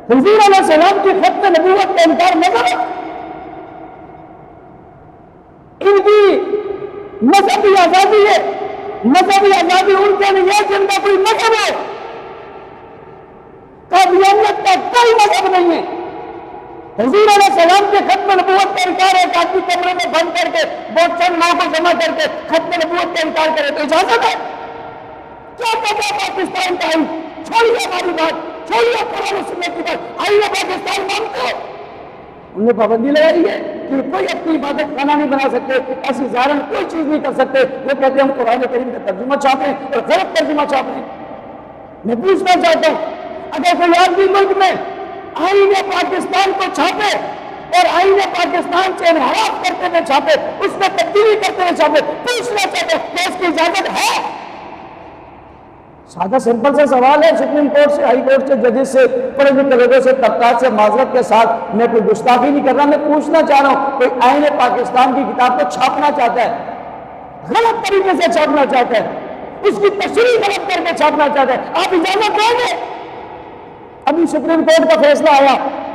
حضور علیہ السلام کی ختم نبوت کا انکار مذہب ہے؟ ان کی مذہبی آزادی ہے، مذہبی آزادی ان کے لیے جن کا کوئی مذہب ہے۔ قادیانیت کا کوئی مذہب نہیں ہے۔ حضور علیہ السلام کے ختم نبوت کا انکار ہے، ایک آدمی کمرے میں بند کر کے بہت چند لوگوں کو جمع کر کے ختم نبوت کا انکار کرے تو اجازت ہے؟ کیا کہتا ہے پاکستان کا آئین؟ چھوڑیے ہماری بات، چھوڑیے قرآن و سنت کی بات، آئین پاکستان مانتے ہو؟ انہوں نے پابندی لگائی ہے کہ کوئی اپنی عبادت خانہ نہیں بنا سکتے، ایسی ظاہراً کوئی چیز نہیں کر سکتے۔ وہ کہتے ہیں ہم قرآن کریم کا ترجمہ چھاپیں اور غلط ترجمہ چھاپیں۔ میں پوچھنا چاہتا ہوں اگر کوئی آدمی ملک میں آئین پاکستان کو چھاپے اور آئین پاکستان سے انحراف کرتے ہوئے چھاپے، اس میں تبدیلی کرتے ہوئے چھاپے، پوچھنا چاہتے ہیں کہ اس کی اجازت ہے؟ سادہ سمپل سا سوال ہے، سپریم کورٹ سے، ہائی کورٹ سے، ججز سے، پڑھے لکھے لوگوں سے، طبقات سے معذرت کے ساتھ میں کوئی گستاخی نہیں کر رہا، میں پوچھنا چاہ رہا ہوں کوئی آئین پاکستان کی کتاب کو چھاپنا چاہتا ہے، غلط طریقے سے چھاپنا چاہتا ہے، اس کی تشریح غلط کر کے چھاپنا چاہتا ہے، آپ اجازت دیں گے؟ ابھی سپریم کورٹ کا فیصلہ آیا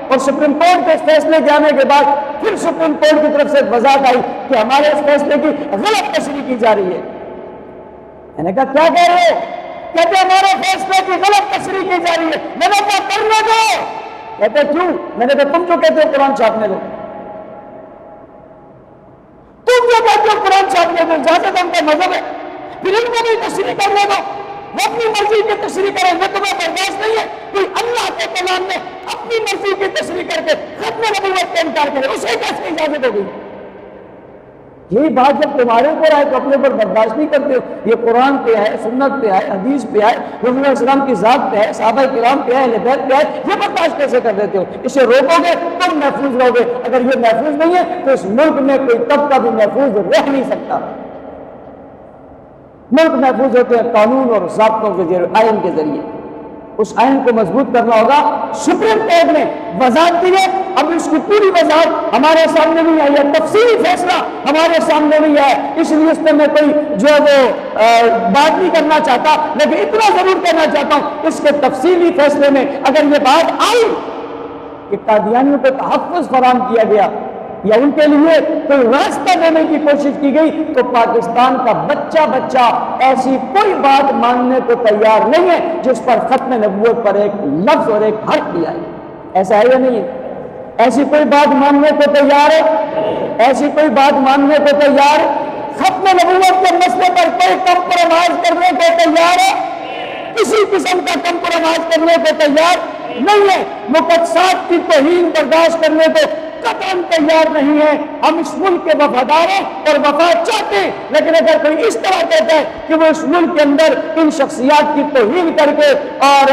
اور سپریم کورٹ کے فیصلے کے آنے کے بعد پھر سپریم کورٹ کی طرف سے وضاحت آئی کہ ہمارے اس فیصلے کی غلط تشریح کی جا رہی ہے۔ میں نے کہا کیا کہہ رہے ہو؟ کہتے ہمارے فیصلے کی غلط تشریح کی جا رہی ہے۔ میں نے کہا کرنے دو۔ کہتے کیوں؟ میں نے کہا تم جو کہتے ہو قرآن چھاپنے دو، تم جو کہتے ہو قرآن چھاپنے دو، اجازت ہم کا مذہب ہے، پھر ان کو بھی تشریح کرنے دو، وہ اپنی مرضی کی تشریح کریں، وہ تمہیں برداشت نہیں ہے کوئی اللہ کے کلام میں اپنی مرضی کی تشریح کر کے ختم نبوت کا انکار کرے، اسے کیسے اجازت ہوگی؟ یہی بات جب تمہارے اوپر آئے تو اپنے اوپر برداشت نہیں کرتے ہو۔ یہ قرآن پہ ہے، سنت پہ ہے، حدیث پہ ہے، حضور علیہ السلام کی ذات پہ ہے، صحابہ کرام پہ ہے، اہل بیت پہ ہے، یہ برداشت کیسے کر دیتے ہو؟ اسے روکو گے تم محفوظ رہو گے، اگر یہ محفوظ نہیں ہے تو اس ملک میں کوئی طبقہ بھی محفوظ رہ نہیں سکتا۔ ملک محفوظ ہوتے ہیں قانون اور ضابطوں کے ذریعے، آئین کے ذریعے۔ اس آئین کو مضبوط کرنا ہوگا۔ سپریم کورٹ نے وضاحت دی ہے، اب اس کی پوری وضاحت ہمارے سامنے نہیں آئی ہے، تفصیلی فیصلہ ہمارے سامنے نہیں ہے، اس لیے اس میں میں کوئی جو وہ بات نہیں کرنا چاہتا، لیکن اتنا ضرور کرنا چاہتا ہوں اس کے تفصیلی فیصلے میں اگر یہ بات آئی کہ قادیانیوں کو تحفظ فراہم کیا گیا یا ان کے لیے کوئی راستہ دینے کی کوشش کی گئی تو پاکستان کا بچہ ایسی کوئی بات ماننے کو تیار نہیں ہے جس پر ختم نبوت پر ایک لفظ اور ایک حرف دیا ہے۔ ایسا ہے یا نہیں ہے؟ ایسی کوئی بات ماننے کو تیار ہے؟ ایسی کوئی بات ماننے کو تیار ہے؟ ختم نبوت کے مسئلے پر کوئی کمپرومائز کرنے کو تیار ہے؟ کسی قسم کا کمپرومائز کرنے کو تیار نہیں ہے۔ مقدسات کی توہین برداشت کرنے کو قطعاً تیار نہیں ہے. ہم اس ملک کے وفادار ہیں اور وفا چاہتے ہیں، لیکن اگر کوئی اس طرح کہتا ہے کہ وہ اس ملک کے اندر ان شخصیات کی توہین کر کے اور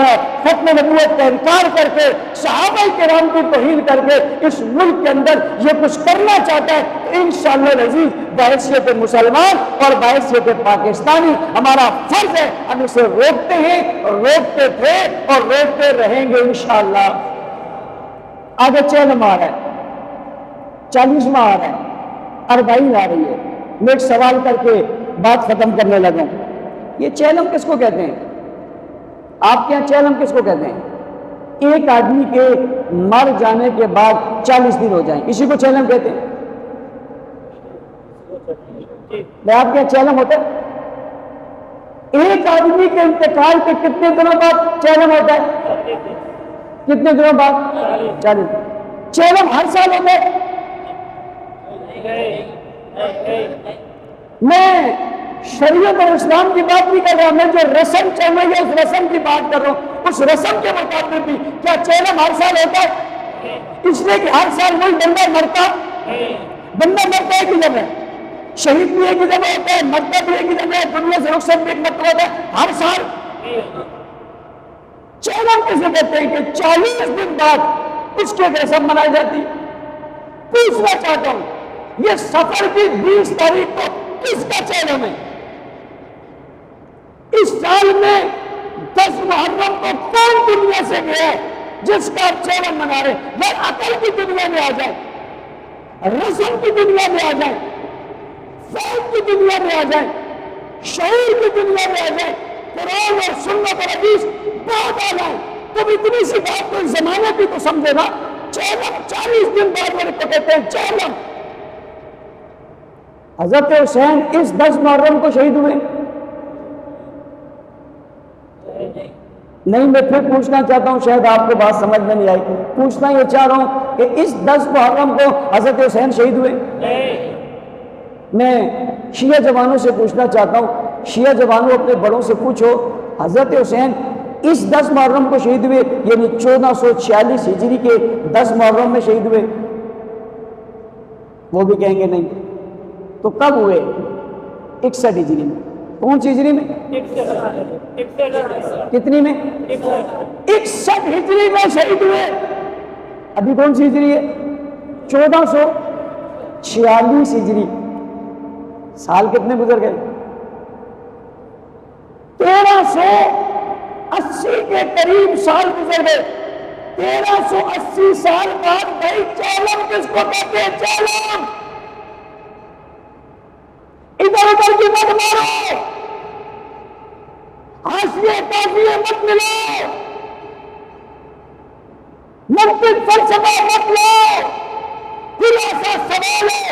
ختم نبوت کا انکار کر کے صحابہ کرام کی توہین کر کے اس ملک کے اندر یہ کچھ کرنا چاہتا ہے، تو انشاءاللہ العزیز بحیثیت مسلمان اور بحیثیت پاکستانی ہمارا فرض ہے ہم اسے روکتے ہیں اور روکتے تھے اور روکتے رہیں گے انشاءاللہ. آگے 6 نمبر آ رہا ہے، 40واں آ رہا ہے، 40 آ رہی ہے. میں ایک سوال کر کے بات ختم کرنے لگا. یہ چیلم کس کو کہتے ہیں؟ آپ کے یہاں چیلم کس کو کہتے ہیں؟ ایک آدمی کے مر جانے کے بعد 40 دن ہو جائیں، اسی کو چیلم کہتے ہیں. میں آپ کے یہاں چیلم ہوتا ہے؟ ایک آدمی کے انتقال کے کتنے دنوں بعد چیلم ہوتا ہے؟ کتنے دنوں بعد؟ 40. چیلم ہر سال ہوتا ہے؟ میں شریعت اور اسلام کی بات نہیں کر رہا، میں جو رسم چل رہی ہے اس رسم کی بات کر رہا ہوں. اس رسم کے مطابق بھی کیا چیلم ہر سال ہوتا ہے؟ اس لیے کہ ہر سال وہی بندہ مرتا ہے کہ جب ہے شہید بھی ایک ہی جگہ ہوتا ہے، مرتا بھی ایک ہی جگہ ہے، دنیا سے رخصت بھی ایک مرتبہ ہوتا ہے ہر سال. چیلم کسے کہتے ہیں کہ 40 دن بعد اس کی ایک رسم منائی جاتی. پوچھنا چاہتا ہوں یہ سفر کی 20 تاریخ کو کس کا چیلم ہے؟ اس سال میں 10 محرم کو کون دنیا سے گیا ہے جس کا آپ چیلم منا رہے ہیں؟ وہ عقل کی دنیا میں آ جائے، رسم کی دنیا میں آ جائے، فیض کی دنیا میں آ جائے، شعور کی دنیا میں آ جائے، قرآن اور سنت اور حدیث بات آ جائے. تم اتنی سی بات کو زمانے کی تو سمجھے نا. چیلم 40 دن بعد میرے کو کہتے ہیں چیلم. حضرت حسین اس 10 محرم کو شہید ہوئے نہیں. میں پھر پوچھنا چاہتا ہوں، شاید آپ کو بات سمجھ میں نہیں آئی. پوچھنا یہ چاہ رہا ہوں کہ اس 10 محرم کو حضرت حسین شہید ہوئے؟ میں شیعہ جوانوں سے پوچھنا چاہتا ہوں، شیعہ جوانوں اپنے بڑوں سے پوچھو حضرت حسین اس 10 محرم کو شہید ہوئے یعنی 1446 ہجری کے 10 محرم میں شہید ہوئے؟ وہ بھی کہیں گے نہیں. تو کب ہوئے؟ 61 ہجری میں. کون سی ہجری میں؟ کتنی میں؟ 61 ہجری میں شہید ہوئے. ابھی کون سی ہجری ہے؟ 1446 ہجری. سال کتنے گزر گئے؟ 1380 کے قریب سال گزر گئے. 1380 سال بعد بھائی چیلم کس کو کہتے ہیں؟ چیلم. ادھر ادھر کی مت مارو، حاشیے تازیے مت ملو، منطق فلسفہ مت لو. پھر ایسا سوال ہے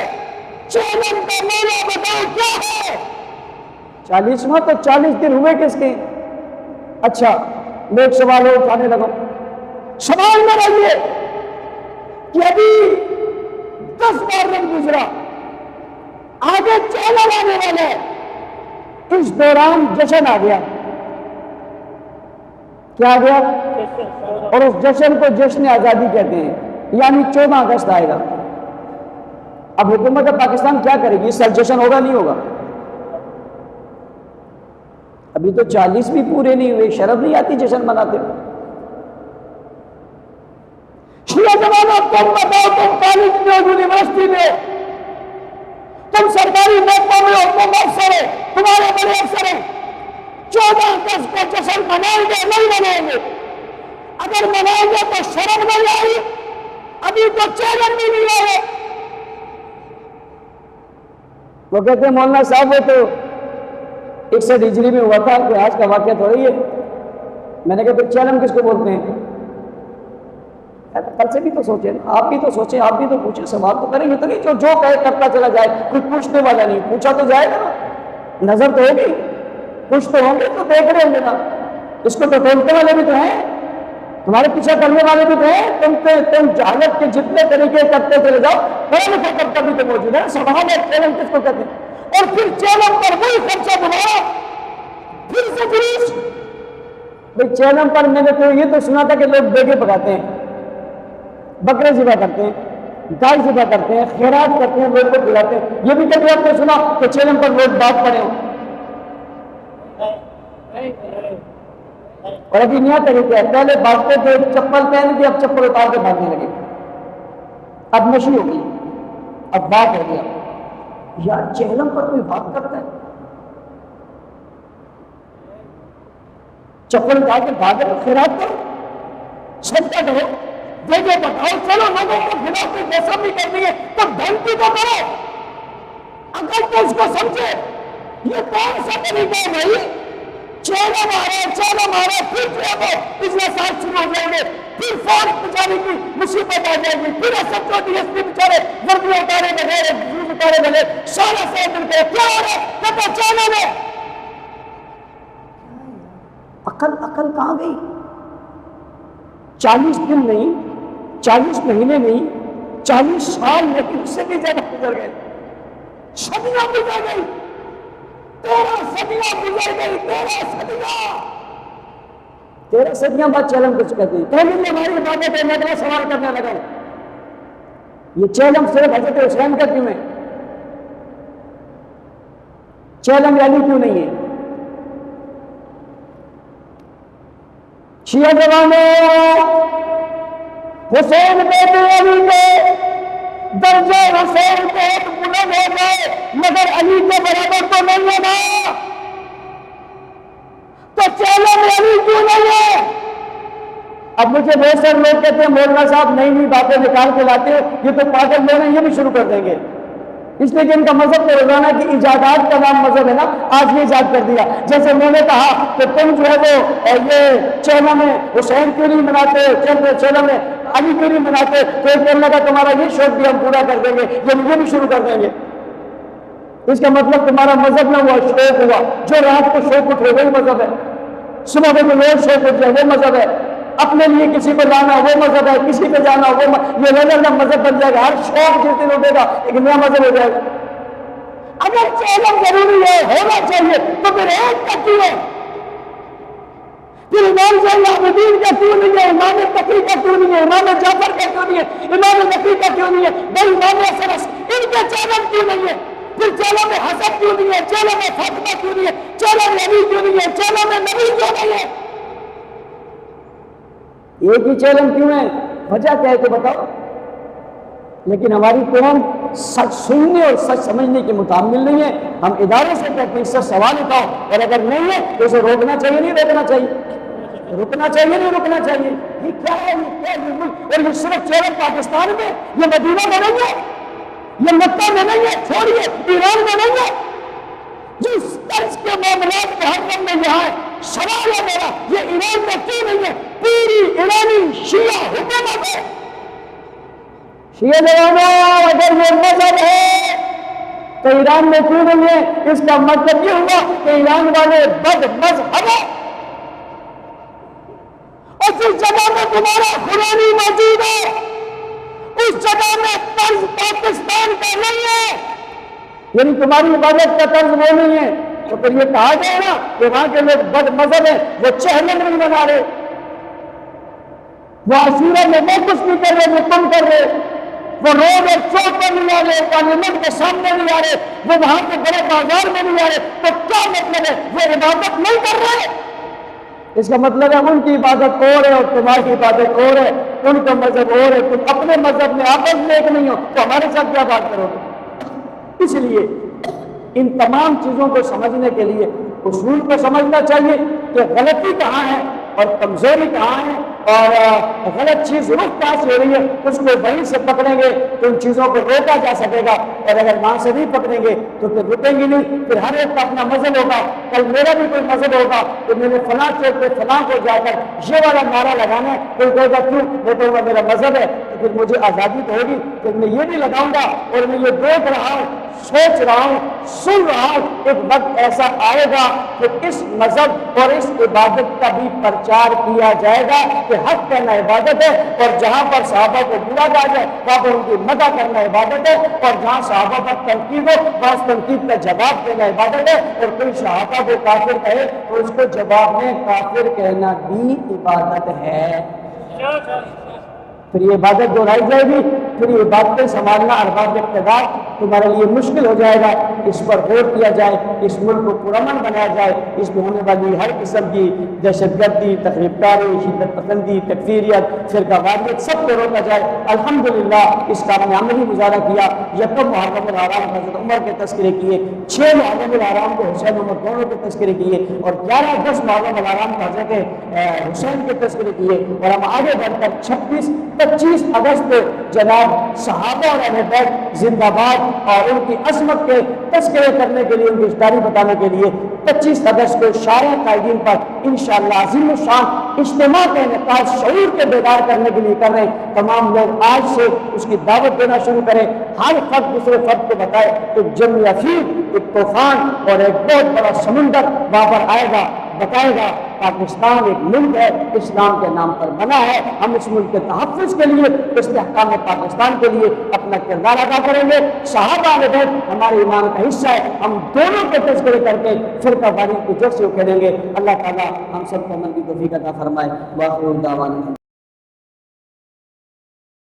چیلم کا معنی بتاؤ کیا ہے؟ 40واں تو 40 دن ہوئے کس کے؟ اچھا میں ایک سوال اور اٹھانے لگا. سوال میرا یہ کہ ابھی 10 محرم گزرا، آگے چیلم آنے والا ہے، اس دوران جشن آ گیا. کیا آ گیا؟ اور اس جشن کو جشن آزادی کہتے ہیں، یعنی 14 اگست آئے گا. اب حکومت پاکستان کیا کرے گی؟ اس سال جشن ہوگا نہیں ہوگا؟ ابھی تو 40 بھی پورے نہیں ہوئے، شرم نہیں آتی جشن مناتے ہو؟ شیعہ جوانوں تم بتاؤ، تم کالج میں ہو، یونیورسٹی میں ہو، تم سرکاری محکموں میں ہو، تم افسر ہیں، تمہارے بڑے افسر ہیں، 14 اگست کو جشن منائیں گے نہیں منائیں گے؟ اگر منائیں گے تو شرم نہیں آئی؟ ابھی تو چیلم بھی نہیں آئے. وہ کہتے ہیں مولانا صاحب وہ تو 61 ہجری میں ہوا تھا، کوئی آج کا واقعہ تھوڑی ہے. میں نے کہا پھر چیلم کس کو بولتے ہیں؟ کل سے بھی تو سوچیں، آپ بھی تو سوچیں، آپ بھی تو پوچھیں، سوال تو کریں گے تو نہیں جو کہے کرتا چلا جائے. کچھ پوچھنے والا نہیں، پوچھا تو جائے گا نا، نظر تو ہوگی، کچھ تو ہوں گے تو دیکھ رہے ہوں گے نا. اس کو تو ٹولتے والے بھی تو ہیں، تمہارے پیچھے کرنے والے بھی تو ہیں. تم جہالت کے جتنے طریقے کرتے چلے جاؤ، پڑھا لکھا کرتا بھی تو موجود ہے. سوال ہے چیلم کس کو کہتے ہیں؟ اور پھر چیلم پر وہی خرچہ بنایا، پھر سے جلوس. بھائی چیلم پر میں نے تو یہ تو سنا تھا کہ لوگ بیگے پکاتے ہیں، بکرے ذبح کرتے ہیں. گائے ذبح کرتے ہیں، خیرات کرتے ہیں، لوگوں کو کھلاتے ہیں۔ یہ بھی کبھی آپ نے سنا کہ چیلم پر لوگ بات پڑے ہوں؟ اور ابھی نیا طریقہ ہے، پہلے بھاگتے تھے چپل پہن کے، اب چپل اتار کے بھاگنے لگے، اب نشی ہو گئی، اب بات ہو گیا۔ یار چہلم پر کوئی بات کرتا ہے؟ چپل اتار کے بھاگے تو خیرات کرو، صدقہ کرو، دے دے بتاؤ، چلو لوگوں کو کھلاؤ، کوئی بسم نہیں کرنی ہے تو دھمکی تو کرو، اگر تو اس کو سمجھے۔ یہ کون سا طریقہ ہے بھائی؟ چیلم آ رہا، پھر جو ہے وہ پچھلے سال شروع ہو جائیں گے، پھر فوج بچانے کی مصیبت آ جائے گی، پھر ایسا جو ڈی ایس پی بچارے وردی اتارے بغیر، جوز اتارے بغیر، سارا سے مل کے کیا ہو رہا ہے؟ کہتا چیلم ہے۔ عقل کہاں گئی؟ 40 دن نہیں، 40 مہینے نہیں، 40 سال نہیں، اس سے بھی زیادہ گزر گئے، صدیاں گزر گئی، 13 صدیاں گزر گئی، 13 صدیاں بعد چیلم کچھ کہتی ہے۔ پہلے بھی ہماری عبادت ہے، میں اگلا سوال کرنے لگا ہوں، یہ چیلم صرف حضرت حسین کا کیوں ہے؟ چیلم علی کیوں نہیں ہے؟ شیعہ جوانوں، حسین بیٹے علی کے درجہ حسین بہت بلند ہو گئے، مگر علی کے برابر تو نہیں ہے نا، تو چیلم علی کیوں نہیں ہے؟ اب مجھے بہت سارے لوگ کہتے ہیں مولانا صاحب نئی نئی باتیں نکال کے لاتے ہو، یہ تو پاگل لوگ ہیں، یہ بھی شروع کر دیں گے، اس لیے کہ ان کا مذہب تو روزانہ کی ایجادات کا نام مذہب ہے نا، آج یہ ایجاد کر دیا۔ جیسے میں نے کہا کہ تم جو ہے وہ یہ چیلم میں حسین کیوں نہیں مناتے، چیلم میں علی کیوں نہیں مناتے، تو ایک کہنے لگا تمہارا یہ شوق بھی ہم پورا کر دیں گے، یہ بھی شروع کر دیں گے۔ اس کا مطلب تمہارا مذہب نہ ہوا، شوق ہوا، جو رات کو شوق اٹھے وہی مذہب ہے، صبح میں روز شوق اٹھ جائے وہ مذہب ہے، اپنے لیے کسی کو لانا وہ مذہب ہے، کسی پہ جانا وہ یہ نظر مذہب بن جائے گا، ہر شوق جس دن اٹھے گا ایک نیا مذہب ہو جائے گا۔ اگر چیلم ضروری ہے، ہونا چاہیے، تو پھر ایک کا کیوں ہے؟ پھر امام زین العابدین کا کیوں نہیں ہے، امام تقی کا کیوں نہیں ہے، امام جعفر کا کیوں نہیں ہے، امام نقی کا کیوں نہیں ہے، بھائی امام حسن ان کے چیلم کیوں نہیں ہے؟ پھر چیلم حسن کیوں نہیں ہے، چیلم فاطمہ کیوں نہیں ہے، چیلم علی کیوں نہیں ہے، چیلم نبی کیوں نہیں ہے؟ ایک ہی چیلم کیوں ہے؟ وجہ کیا ہے کہ بتاؤ؟ لیکن ہماری قوم سچ سننے اور سچ سمجھنے کے متعامل نہیں ہے، ہم ادارے سے کہتے ہیں اس سے سوال اٹھاؤ، اور اگر نہیں ہے تو اسے روکنا چاہیے نہیں روکنا چاہیے، رکنا چاہیے نہیں رکنا چاہیے۔ یہ کیا ہے؟ یہ کیا ہے؟ اور یہ صرف چیلم پاکستان میں، یہ مدینہ میں نہیں ہے، یہ مکہ میں نہیں ہے، چھوڑیے ایران میں نہیں ہے، جس طرز کے معاملات محرم میں یہاں ہے۔ سوال ہے میرا، یہ ایران میں کیوں نہیں ہے؟ پوری ایرانی شیعہ حکومت ہے۔ شیعہ جوانوں، اگر یہ مذہب ہے تو ایران میں کیوں نہیں ہے؟ اس کا مطلب یہ ہوا کہ ایران والے بد مذہب ہیں، اور جس جگہ میں تمہارا قرآن موجود ہے اس جگہ میں طرز پاکستان کا نہیں ہے، یعنی تمہاری عبادت کا طرز وہ نہیں ہے، تو پھر یہ کہا جائے نا کہ وہاں کے لوگ بد مذہب ہیں، وہ چہلم نہیں بنا رہے، وہ عاشورہ میں وہ کچھ نہیں کر رہے وہ تم کر رہے، وہ روڈ اور چوک پر نہیں آ رہے، پارلیمنٹ کے سامنے نہیں آ رہے، وہ وہاں کے بڑے بازار میں نہیں آ رہے، تو کیا مطلب ہے؟ وہ عبادت نہیں کر رہے۔ اس کا مطلب ہے ان کی عبادت اور ہے اور تمہاری عبادت اور ہے، ان کا مذہب اور ہے، تم اپنے مذہب میں آپس میں ایک نہیں ہو تو ہمارے ساتھ کیا بات کرو گے؟ اس لیے ان تمام چیزوں کو سمجھنے کے لیے اصول کو سمجھنا چاہیے کہ غلطی کہاں ہے اور کمزوری کہاں ہے، اور غلط چیز رخ کہاں سے ہو رہی ہے، اس کو وہیں سے پکڑیں گے تو ان چیزوں کو روکا جا سکے گا، اور اگر وہاں سے نہیں پکڑیں گے تو پھر رکیں گی نہیں، پھر ہر ایک کا اپنا مذہب ہوگا، کل میرا بھی کوئی مذہب ہوگا تو میں نے فلاں چوک پہ فلاں کو جا کر یہ والا نعرہ لگانا ہے، کوئی کہے گا کیوں؟ میں کہوں گا میرا مذہب ہے، تو پھر مجھے آزادی تو ہوگی، پھر میں یہ بھی لگاؤں گا، اور میں یہ دیکھ رہا ہوں، سوچ رہا ہوں، سن رہا ہوں، ایک وقت ایسا آئے گا کہ اس مذہب اور اس عبادت کا بھی پرچار کیا جائے گا کہ حق کہنا عبادت ہے، اور جہاں پر صحابہ کو برا کہا جائے وہاں پر ان کی مدح کرنا عبادت ہے، اور جہاں صحابہ پر تنقید ہو وہاں اس تنقید کا جواب دینا عبادت ہے، اور کوئی صحابہ کو کافر کہے تو اس کو جواب میں کافر کہنا بھی عبادت ہے۔ پھر یہ عبادت دہرائی جائے گی، پھر یہ عبادتیں سنبھالنا ارباب اقتدار تمہارے لیے مشکل ہو جائے گا۔ اس پر غور کیا جائے، اس ملک کو پرامن بنایا جائے، اس میں ہونے والی ہر قسم کی دہشت گردی، تخریب کاری، شدت پسندی، تکفیریت، فرقہ واریت سب کو روکا جائے۔ الحمدللہ اس کام میں عملی مظاہرہ کیا۔ یکم محرم الحرام کو حضرت عمر کے تذکرے کیے، 6 محرم الحرام کو حسین عمر دونوں کے تذکرے کیے، اور 11-10 محرم الحرام کو حضرت حسین کے تذکرے کیے، اور ہم آگے بڑھ کر 26-25 اگست کو جناب صحابہ اور اہل بیت زندہ باد اور ان کی عظمت کے تذکرے کرنے کے لیے، ان کی اشتہاری بتانے کے لیے 25 اگست کو شارع قائدین پر انشاءاللہ عظیم الشان اجتماع کا انعقاد شعور کے بیدار کرنے کے لیے کر رہے ہیں۔ تمام لوگ آج سے اس کی دعوت دینا شروع کریں، ہر فرد دوسرے فرد کو بتائے کہ جنگ افیل ایک طوفان اور ایک بہت بڑا سمندر وہاں پر آئے گا، بتائے گا پاکستان ایک ملک ہے، اسلام کے نام پر بنا ہے، ہم اس ملک کے تحفظ کے لیے، استحکام پاکستان کے لیے اپنا کردار ادا کریں گے۔ صحابہ اہل بیت ہمارے ایمان کا حصہ ہے، ہم دونوں کے تذکرے کر کے فرقہ واریت کو جڑ سے اکھیڑیں گے۔ اللہ تعالیٰ ہم سب کو عمل کی توفیق عطا فرمائے۔ وآخر دعوانا